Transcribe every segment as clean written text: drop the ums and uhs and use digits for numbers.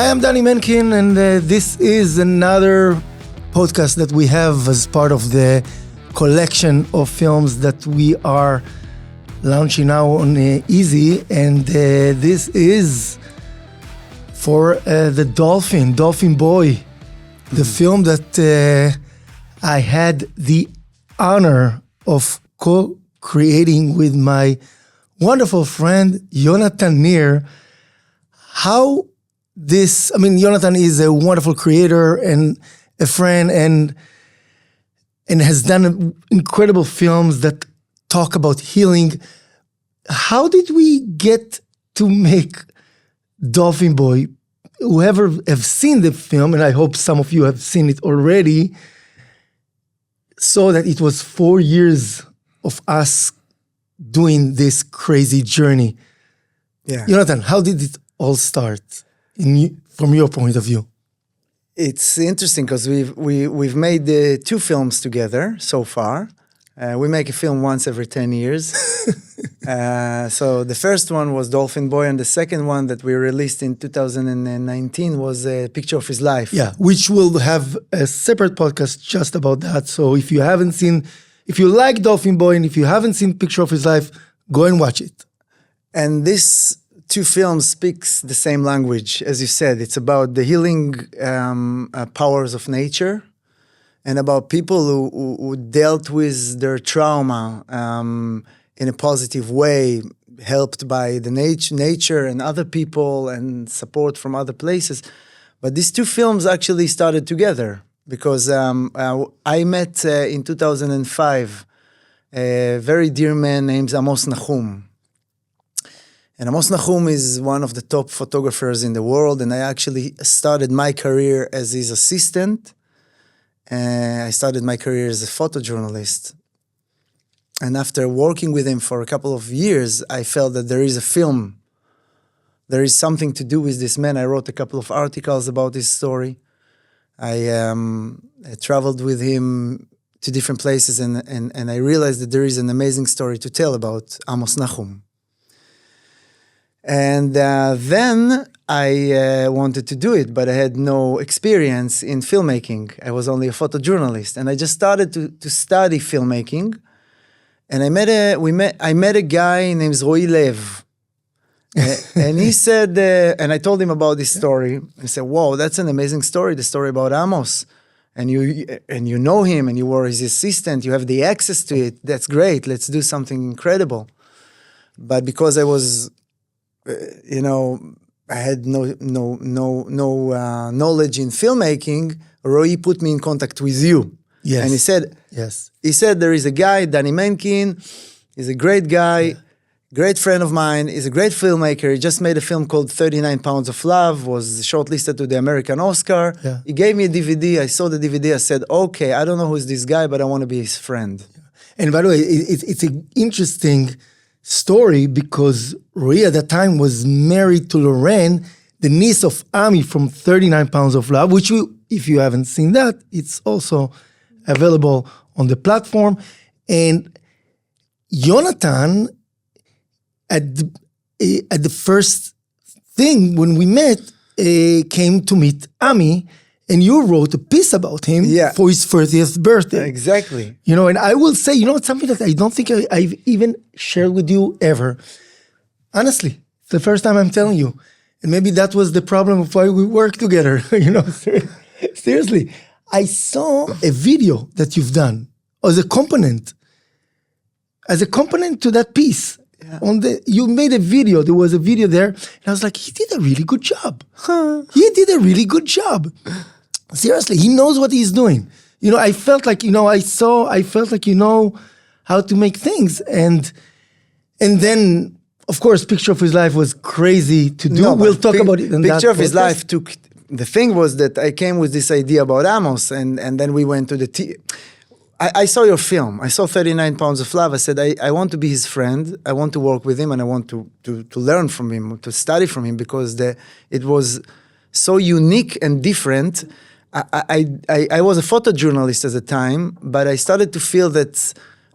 Hi, I'm Dani Menkin, and this is another podcast that we have as part of the collection of films that we are launching now on Easy, and this is for the Dolphin Boy, the film that I had the honor of co-creating with my wonderful friend Yonatan Nir. Yonatan is a wonderful creator and a friend and has done incredible films that talk about healing. How did we get to make Dolphin Boy? Whoever have seen the film, and I hope some of you have seen it already, saw that it was 4 years of us doing this crazy journey. Yeah. Yonatan, how did it all start from your point of view? It's interesting because we've made 2 films together so far. We make a film once every 10 years. So the first one was Dolphin Boy, and the second one that we released in 2019 was A Picture of His Life. Yeah, which will have a separate podcast just about that. So if you like Dolphin Boy and if you haven't seen Picture of His Life, go and watch it. And this 2 films speaks the same language, as you said. It's about the healing powers of nature and about people who dealt with their trauma in a positive way, helped by the nature and other people and support from other places. But these 2 films actually started together because I met in 2005 a very dear man named Amos Nahum. And Amos Nahum is one of the top photographers in the world, and I actually started my career as his assistant. I started my career as a photojournalist. And after working with him for a couple of years, I felt that there is a film. There is something to do with this man. I wrote a couple of articles about his story. I traveled with him to different places, and I realized that there is an amazing story to tell about Amos Nahum. And then I wanted to do it, but I had no experience in filmmaking. I was only a photojournalist, and I just started to study filmmaking. And I met a guy named Roy Lev, and he said, and I told him about this story. I said, "Whoa, that's an amazing story! The story about Amos, and you know him, and you were his assistant. You have the access to it. That's great. Let's do something incredible." But because I was I had no knowledge in filmmaking, Roy put me in contact with you. Yes. And he said, yes. He said, there is a guy, Dani Menkin. He's a great guy, great friend of mine. He's a great filmmaker. He just made a film called 39 Pounds of Love, was shortlisted to the American Oscar. Yeah. He gave me a DVD. I saw the DVD. I said, okay, I don't know who's this guy, but I want to be his friend. And by the way, it's an interesting story because Roy at that time was married to Lorraine, the niece of Ami from 39 Pounds of Love, which if you haven't seen that, it's also available on the platform. And Yonatan, at the first thing when we met, came to meet Ami, and you wrote a piece about him for his 30th birthday. Exactly. And I will say, it's something that I don't think I've even shared with you ever. Honestly, it's the first time I'm telling you. And maybe that was the problem of why we work together. Seriously. I saw a video that you've done as a component to that piece. Yeah. You made a video. There was a video there, and I was like, he did a really good job. He did a really good job. Seriously, he knows what he's doing. I felt like, I felt like you know how to make things. And then, of course, Picture of His Life was crazy to do. No, we'll talk about it in that Picture of His Life took... The thing was that I came with this idea about Amos, and then we went to I saw your film. I saw 39 Pounds of Love. I said, I want to be his friend. I want to work with him, and I want to learn from him, to study from him, because it was so unique and different. I was a photojournalist at the time, but I started to feel that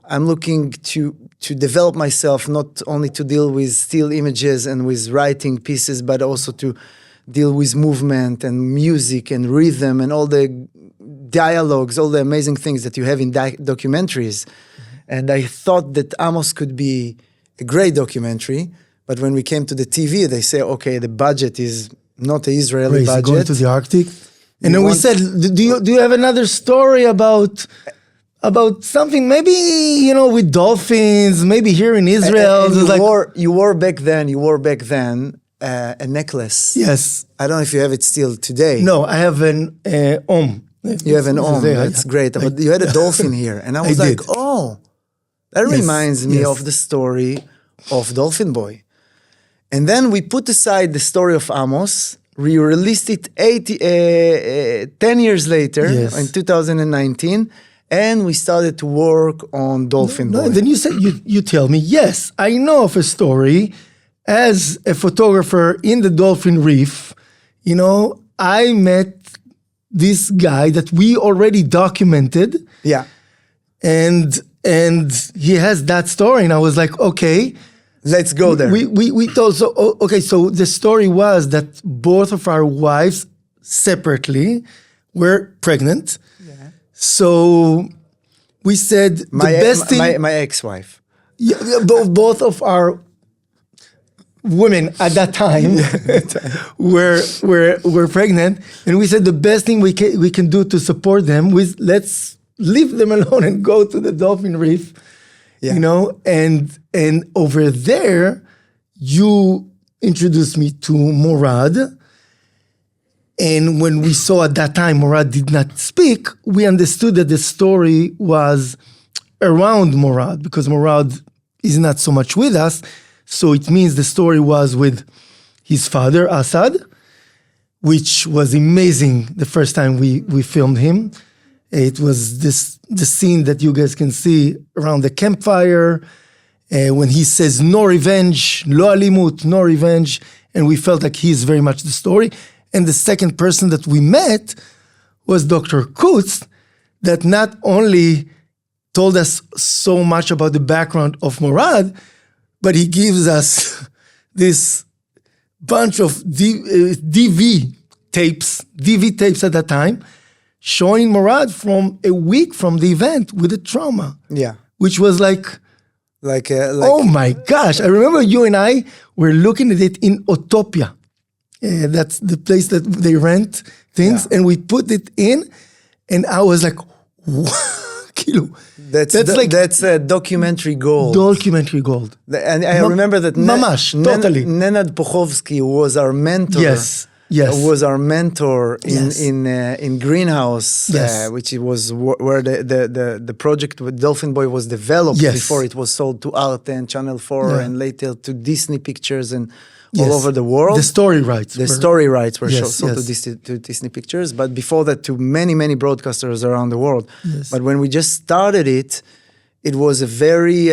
I'm looking to develop myself, not only to deal with still images and with writing pieces, but also to deal with movement and music and rhythm and all the dialogues, all the amazing things that you have in documentaries. And I thought that Amos could be a great documentary, but when we came to the TV, they say, okay, the budget is not an Israeli budget. Going to the Arctic. And then we said, do you have another story about something, maybe, with dolphins, maybe here in Israel? And you wore back then a necklace. Yes. I don't know if you have it still today. No, I have an Om. You have an Om, that's great. But you had a dolphin here. And I was like, oh, that reminds me of the story of Dolphin Boy. And then we put aside the story of Amos. We released it 10 years later, in 2019. And we started to work on Dolphin Boy. And then you said, you tell me, yes, I know of a story. As a photographer in the Dolphin Reef, I met this guy that we already documented. Yeah. And he has that story. And I was like, okay. Let's go there. We told, so the story was that both of our wives separately were pregnant. Yeah. So we said my ex-wife. Yeah, both of our women at that time were pregnant, and we said the best thing we can do to support them was let's leave them alone and go to the Dolphin Reef, and over there you introduced me to Morad, and when we saw at that time Morad did not speak, we understood that the story was around Morad because Morad is not so much with us. So it means the story was with his father, Assad, which was amazing the first time we filmed him. It was the scene that you guys can see around the campfire when he says, no revenge, lo alimut, no revenge. And we felt like he's very much the story. And the second person that we met was Dr. Kutz, that not only told us so much about the background of Morad, but he gives us this bunch of DV tapes at that time, showing Morad from a week from the event with a trauma. Yeah. Which was like oh my gosh. I remember you and I were looking at it in Utopia. That's the place that they rent things. Yeah. And we put it in and I was like, kilo. That's a documentary gold. Documentary gold. And I remember that Mamash, totally. Nenad Pochovsky was our mentor. Yes. Was our mentor in Greenhouse, which was where the project with Dolphin Boy was developed before it was sold to Arte and Channel 4 and later to Disney Pictures and all over the world. The story rights. The story rights were sold to Disney Pictures, but before that to many, many broadcasters around the world. Yes. But when we just started it, it was a very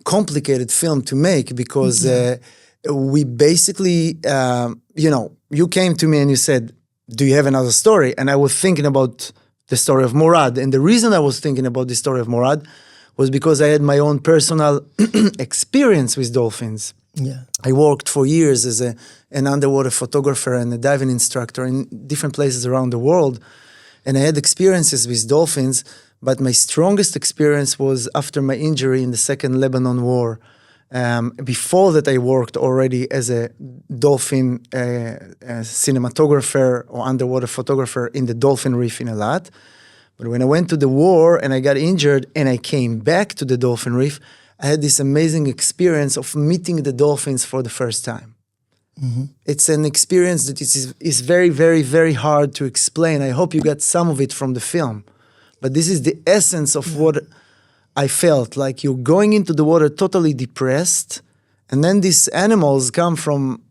complicated film to make because we basically, you came to me and you said, do you have another story? And I was thinking about the story of Morad. And the reason I was thinking about the story of Morad was because I had my own personal experience with dolphins. Yeah. I worked for years as an underwater photographer and a diving instructor in different places around the world. And I had experiences with dolphins, but my strongest experience was after my injury in the Second Lebanon War. Before that, I worked already as a dolphin cinematographer or underwater photographer in the Dolphin Reef in Eilat. But when I went to the war and I got injured and I came back to the Dolphin Reef, I had this amazing experience of meeting the dolphins for the first time. Mm-hmm. It's an experience that is very, very, very hard to explain. I hope you got some of it from the film. But this is the essence of what I felt, like you're going into the water totally depressed, and then these animals come from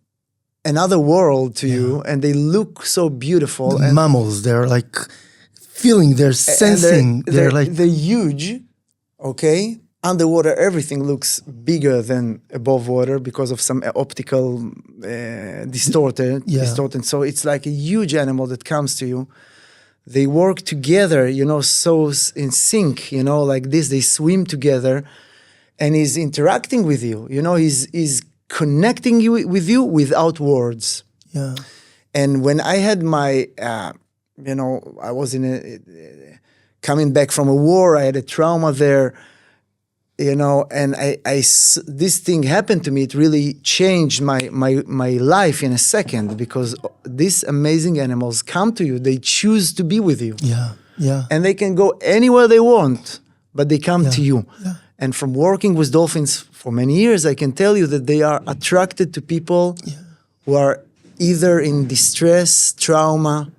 another world to you, and they look so beautiful. The mammals, they're like feeling, they're sensing. They're huge, okay? Underwater, everything looks bigger than above water because of some optical distorted. So it's like a huge animal that comes to you. They work together, so in sync, like this. They swim together, and he's interacting with you. He's connecting you with you without words. Yeah. And when I had my, I was coming back from a war, I had a trauma there, and this thing happened to me. It really changed my life in a second, because these amazing animals come to you. They choose to be with you. Yeah. Yeah. And they can go anywhere they want, but they come to you. Yeah. And from working with dolphins for many years, I can tell you that they are attracted to people who are either in distress, trauma.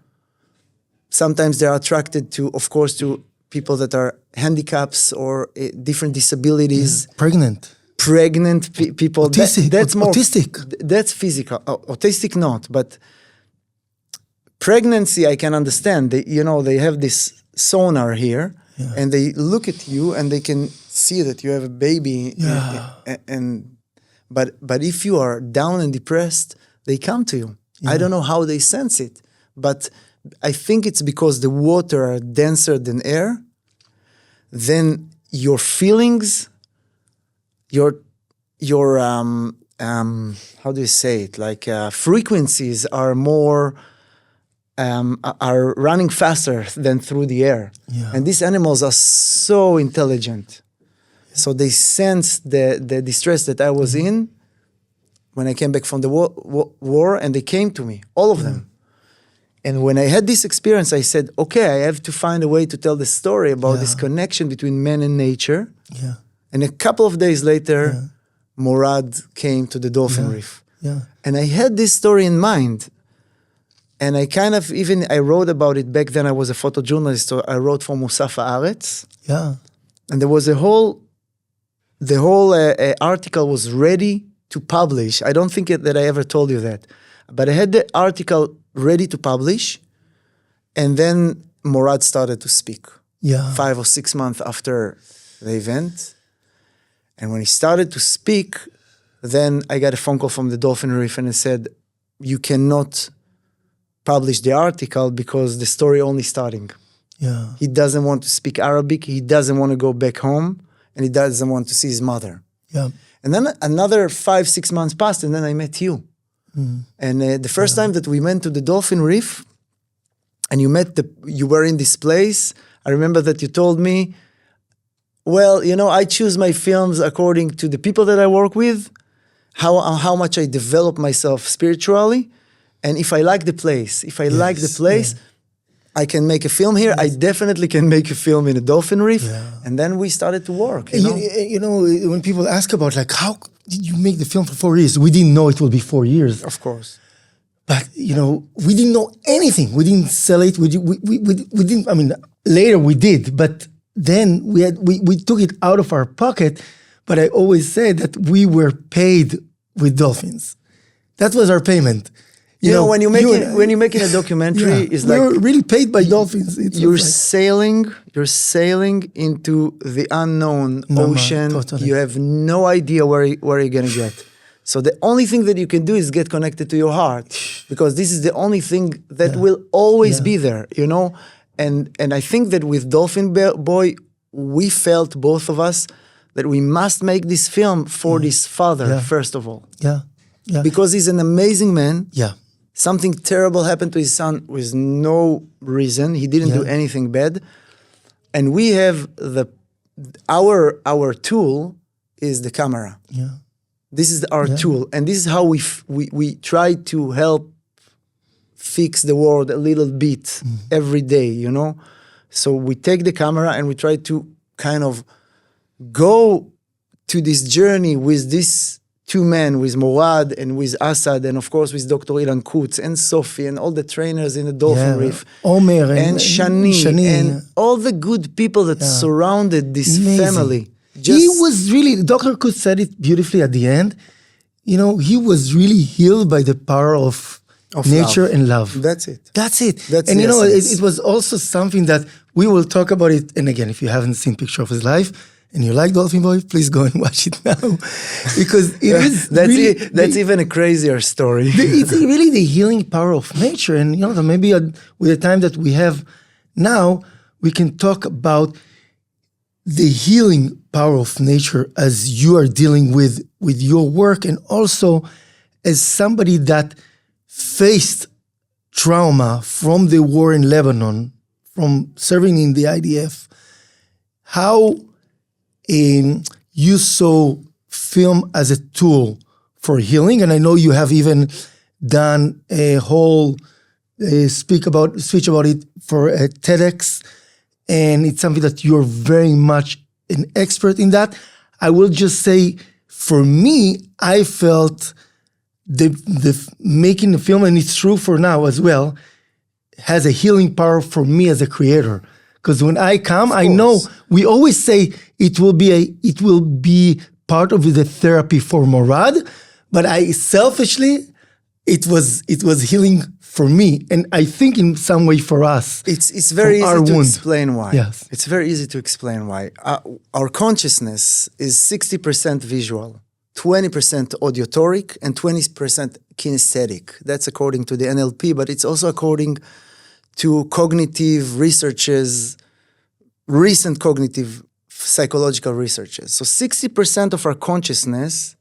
Sometimes they're attracted to, of course, to people that are handicaps or different disabilities. Pregnant People. Autistic. That's more Autistic. That's physical. Autistic not, but pregnancy I can understand. They have this sonar here, and they look at you and they can see that you have a baby. Yeah. But if you are down and depressed, they come to you. I don't know how they sense it, but I think it's because the water are denser than air. Then your feelings, your how do you say it? Like frequencies are more are running faster than through the air. Yeah. And these animals are so intelligent. So they sensed the distress that I was in when I came back from the war, and they came to me, all of them. And when I had this experience, I said, okay, I have to find a way to tell the story about this connection between man and nature. Yeah. And a couple of days later, Morad came to the Dolphin Reef. Yeah. And I had this story in mind. And I kind of I wrote about it back then. I was a photojournalist, so I wrote for Musaf Haaretz. Yeah. And there was the whole article was ready to publish. I don't think that I ever told you that. But I had the article ready to publish. And then Morad started to speak. Yeah. 5 or 6 months after the event. And when he started to speak, then I got a phone call from the Dolphin Reef, and it said, you cannot publish the article because the story only starting. Yeah. He doesn't want to speak Arabic. He doesn't want to go back home, and he doesn't want to see his mother. Yeah. And then another 5-6 months passed, and then I met you. And the first time that we went to the Dolphin Reef, and you were in this place, I remember that you told me, well, I choose my films according to the people that I work with, how much I develop myself spiritually, and if I like the place. If I like the place, I can make a film here. I definitely can make a film in a Dolphin Reef. Yeah. And then we started to work. When people ask about like, how did you make the film for 4 years? We didn't know it would be 4 years. Of course. But, we didn't know anything. We didn't sell it. We didn't, I mean, later we did, but then we took it out of our pocket. But I always said that we were paid with dolphins. That was our payment. When you're making a documentary, it's like we're really paid by dolphins. You're sailing into the unknown ocean. Totally. You have no idea where you're gonna get. So the only thing that you can do is get connected to your heart, because this is the only thing that will always be there. And I think that with Dolphin Boy, we felt, both of us, that we must make this film for this father first of all. Yeah. Yeah. Because he's an amazing man. Yeah. Something terrible happened to his son with no reason. He didn't do anything bad. And we have our tool is the camera. Yeah. This is our tool. And this is how we try to help fix the world a little bit every day, So we take the camera and we try to kind of go to this journey with these two men, with Morad and with Asad, and of course with Dr. Ilan Kutz and Sophie and all the trainers in the Dolphin Reef. Omer and Shani and all the good people that surrounded this family. He was really, Dr. Kutz said it beautifully at the end, he was really healed by the power of nature love. And love. That's it. And it was also something that we will talk about it. And again, if you haven't seen Picture of His Life, and you like Dolphin Boy, please go and watch it now, because it is that's even a crazier story. It's really the healing power of nature, and maybe with the time that we have now, we can talk about the healing power of nature as you are dealing with your work, and also as somebody that faced trauma from the war in Lebanon, from serving in the IDF, how you saw film as a tool for healing. And I know you have even done a whole speech about it for TEDx, and it's something that you're very much an expert in that. I will just say, for me, I felt the making the film, and it's true for now as well, has a healing power for me as a creator. Because when I come, I know we always say it will be part of the therapy for Morad, but I selfishly, it was healing for me, and I think in some way for us. It's very easy to explain why. Yes. It's very easy to explain why. Our consciousness is 60% visual, 20% audiotoric, and 20% kinesthetic. That's according to the NLP, but it's also according to cognitive researches, recent cognitive psychological researches. So 60% of our consciousness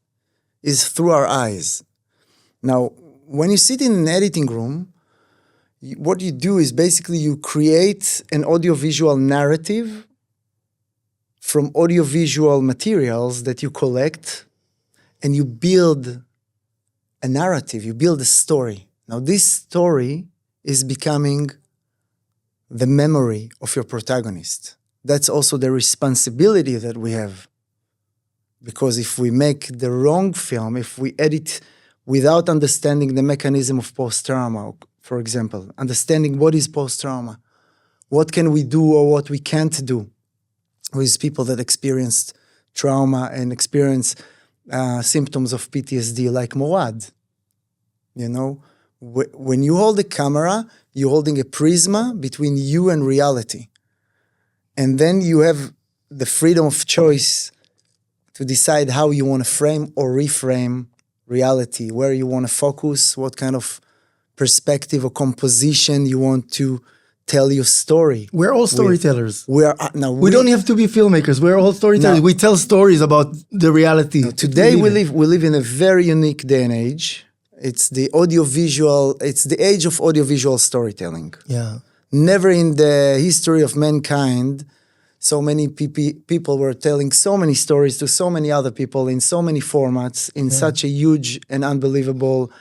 is through our eyes. Now, when you sit in an editing room, what you do is basically you create an audiovisual narrative from audiovisual materials that you collect, and you build a narrative, you build a story. Now, this story is becoming the memory of your protagonist. That's also the responsibility that we have. Because if we make the wrong film, if we edit without understanding the mechanism of post-trauma, for example, understanding what is post-trauma, what can we do or what we can't do with people that experienced trauma and experience symptoms of PTSD like Morad. You know, when you hold a camera, you're holding a prisma between you and reality. And then you have the freedom of choice to decide how you want to frame or reframe reality, where you want to focus, what kind of perspective or composition you want to tell your story. We're all storytellers. We don't have to be filmmakers. We're all storytellers. We tell stories about the reality. Today we live in a very unique day and age. It's the age of audiovisual storytelling. Yeah. Never in the history of mankind, so many people were telling so many stories to so many other people in so many formats, in such a huge and unbelievable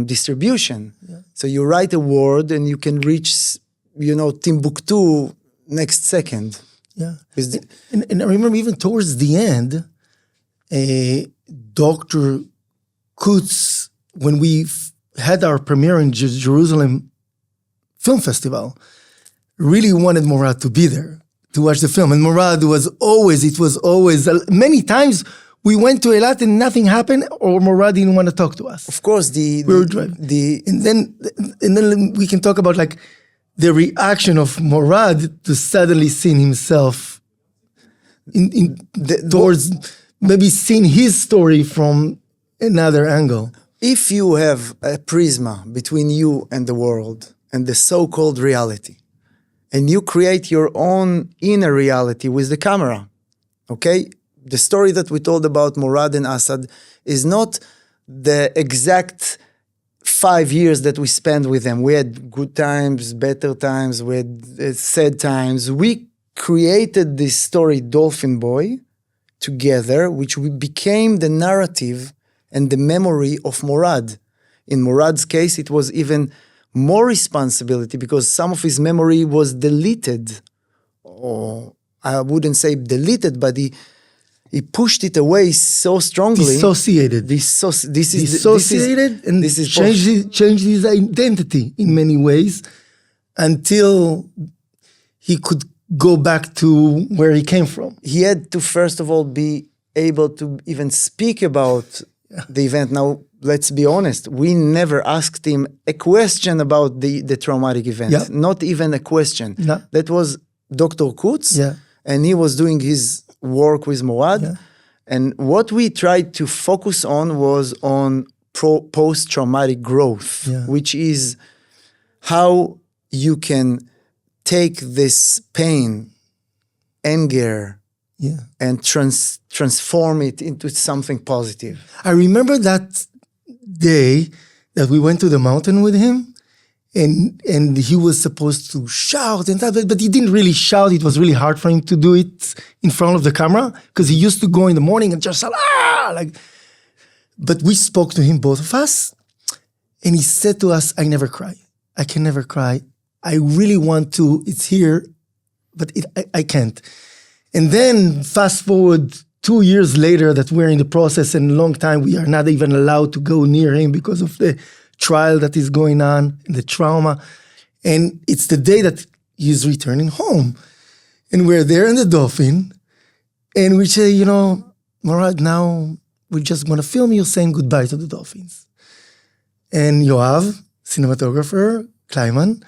distribution. Yeah. So you write a word and you can reach, Timbuktu next second. Yeah. And I remember even towards the end, Dr. Kutz, when we had our premiere in Jerusalem Film Festival, really wanted Morad to be there to watch the film. And Morad was always, many times we went to Eilat and nothing happened, or Morad didn't want to talk to us. Of course, and then we can talk about like the reaction of Morad to suddenly seeing himself towards maybe seeing his story from another angle. If you have a prisma between you and the world and the so-called reality, and you create your own inner reality with the camera, okay? The story that we told about Morad and Asad is not the exact 5 years that we spent with them. We had good times, better times, we had sad times. We created this story, Dolphin Boy, together, which became the narrative and the memory of Morad. In Morad's case, it was even more responsibility because some of his memory was deleted. Or I wouldn't say deleted, but he pushed it away so strongly. Dissociated. Changed his identity in many ways until he could go back to where he came from. He had to, first of all, be able to even speak about the event. Now, let's be honest, we never asked him a question about the traumatic event. Not even a question. No. That was Dr. Kutz, and he was doing his work with Morad. And what we tried to focus on was on post-traumatic growth, which is how you can take this pain, anger, and transform it into something positive. I remember that day that we went to the mountain with him, and he was supposed to shout and that, but he didn't really shout. It was really hard for him to do it in front of the camera because he used to go in the morning and just like. But we spoke to him, both of us, and he said to us, "I never cry. I can never cry. I really want to. It's here, but I can't." And then fast forward 2 years later that we're in the process, and long time we are not even allowed to go near him because of the trial that is going on and the trauma. And it's the day that he's returning home. And we're there in the Dolphin, and we say, Morad, now we're just going to film you saying goodbye to the Dolphins. And Yoav, cinematographer, Kleiman,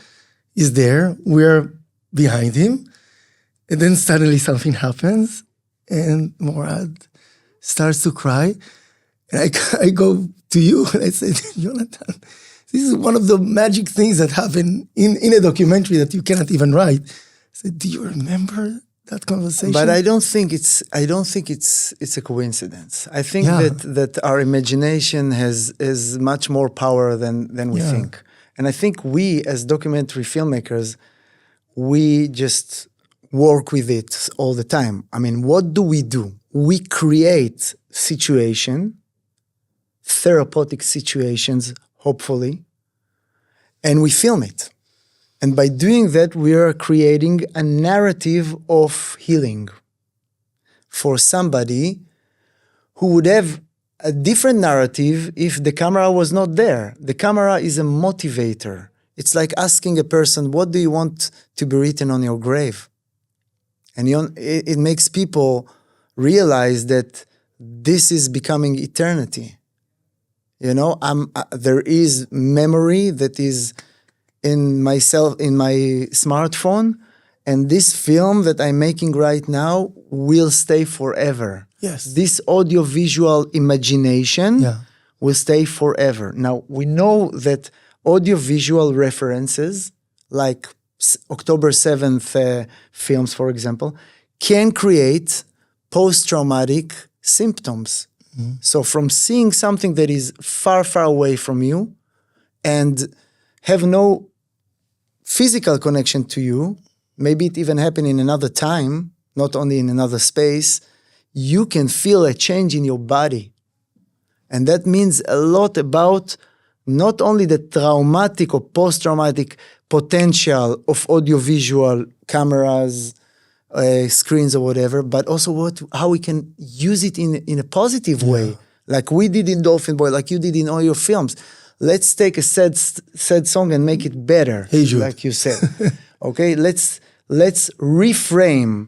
is there. We're behind him. And then suddenly something happens, and Morad starts to cry. And I go to you and I said, Yonatan, this is one of the magic things that happen in a documentary that you cannot even write. I said, do you remember that conversation? But I don't think it's a coincidence. I think that our imagination has much more power than we think. And I think we as documentary filmmakers, we just work with it all the time. I mean, what do? We create therapeutic situations, hopefully, and we film it. And by doing that, we are creating a narrative of healing for somebody who would have a different narrative if the camera was not there. The camera is a motivator. It's like asking a person, what do you want to be written on your grave? And it makes people realize that this is becoming eternity. There is memory that is in my smartphone, and this film that I'm making right now will stay forever. Yes. This audiovisual imagination will stay forever. Now, we know that audiovisual references, like October 7th films, for example, can create post-traumatic symptoms. Mm-hmm. So from seeing something that is far, far away from you and have no physical connection to you, maybe it even happened in another time, not only in another space, you can feel a change in your body. And that means a lot about not only the traumatic or post-traumatic potential of audiovisual cameras, screens or whatever, but also how we can use it in a positive way, like we did in Dolphin Boy, like you did in all your films. Let's take a sad song and make it better, like you said. Okay, let's reframe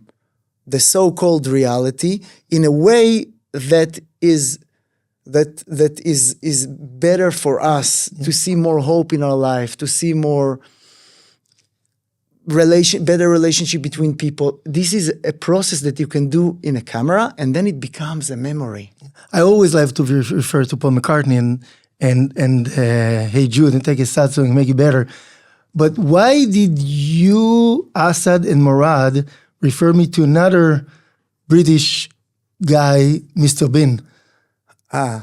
the so-called reality in a way that is better for us to see more hope in our life, to see more better relationship between people. This is a process that you can do in a camera, and then it becomes a memory. I always like to refer to Paul McCartney and Hey Jude and take a sad song and make it better. But why did you, Asad and Morad, refer me to another British guy, Mr. Bean? I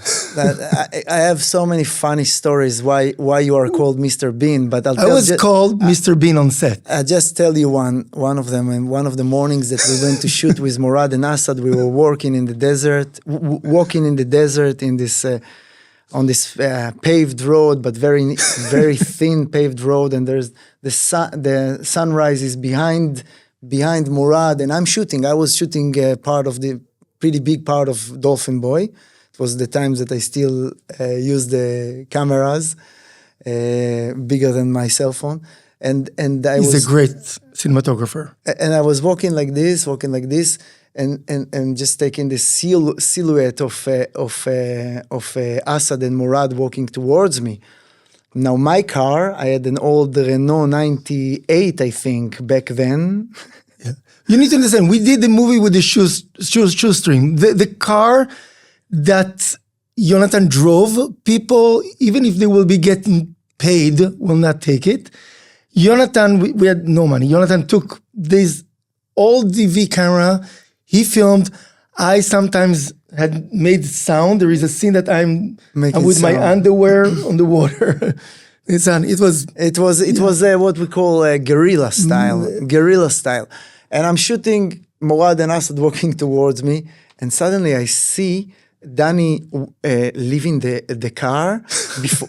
have so many funny stories why you are called Mr. Bean, but I was called Mr. Bean on set. I'll just tell you one of them. And one of the mornings that we went to shoot with Morad and Asad, we were walking in the desert in this on this paved road, but very very thin paved road, and there's the sunrise is behind Morad, and I'm shooting. I was shooting part of the pretty big part of Dolphin Boy. It was the times that I still use the cameras bigger than my cell phone. And He's a great cinematographer. And I was walking like this, and just taking the silhouette of Asad and Morad walking towards me. Now my car, I had an old Renault 98, I think, back then. Yeah. You need to understand, we did the movie with the shoestring. The car that Yonatan drove, people, even if they will be getting paid, will not take it. Yonatan, we had no money. Yonatan took this old DV camera. He filmed. I sometimes had made sound. There is a scene that I'm with my underwear on the water. It was what we call a guerrilla style. And I'm shooting Morad and Asad walking towards me, and suddenly I see Dani leaving the car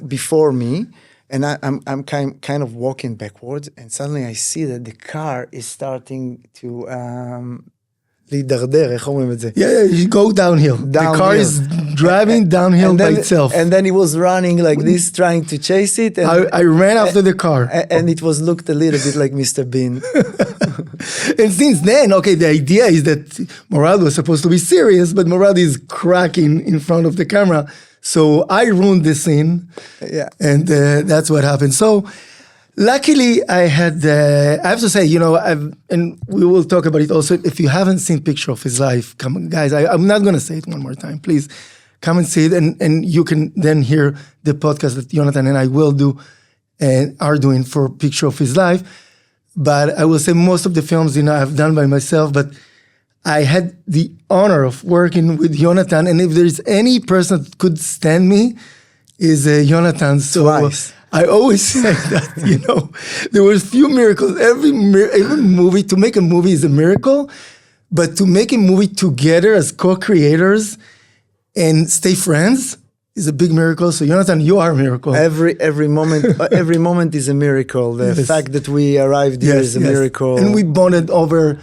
before me, and I'm kind of walking backwards, and suddenly I see that the car is starting to להידרדר, איך אומרים את זה? Yeah, you go downhill. The car is driving downhill by itself. And then he was running like this, trying to chase it. And I ran after the car. And it looked a little bit like Mr. Bean. And since then, okay, the idea is that Morad was supposed to be serious, but Morad is cracking in front of the camera. So I ruined the scene. Yeah. And that's what happened. So luckily, I have to say, and we will talk about it also. If you haven't seen Picture of His Life, come on, guys, I'm not going to say it one more time. Please come and see it. And you can then hear the podcast that Yonatan and I will do and are doing for Picture of His Life. But I will say most of the films, I've done by myself, but I had the honor of working with Yonatan. And if there's any person that could stand me, is Yonatan. So twice. I always say that, there were few miracles. Every movie, to make a movie is a miracle, but to make a movie together as co-creators and stay friends is a big miracle. So Yonatan, you are a miracle. Every moment is a miracle. The fact that we arrived here is a miracle. And we bonded over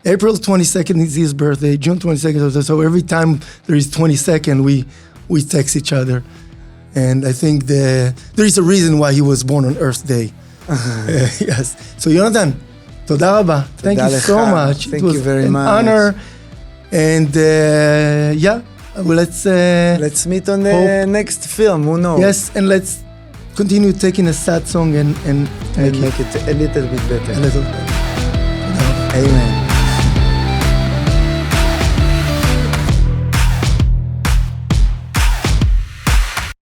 April 22nd is his birthday, June 22nd. So every time there is 22nd, we text each other. And I think there is a reason why he was born on Earth Day. Yes. So Yonatan, toda rabba. Thank you so much. Thank you very much. It was an honor. And well, let's meet on the next film. Who knows? Yes, and let's continue taking a sad song and make it a little bit better. A little bit. Amen.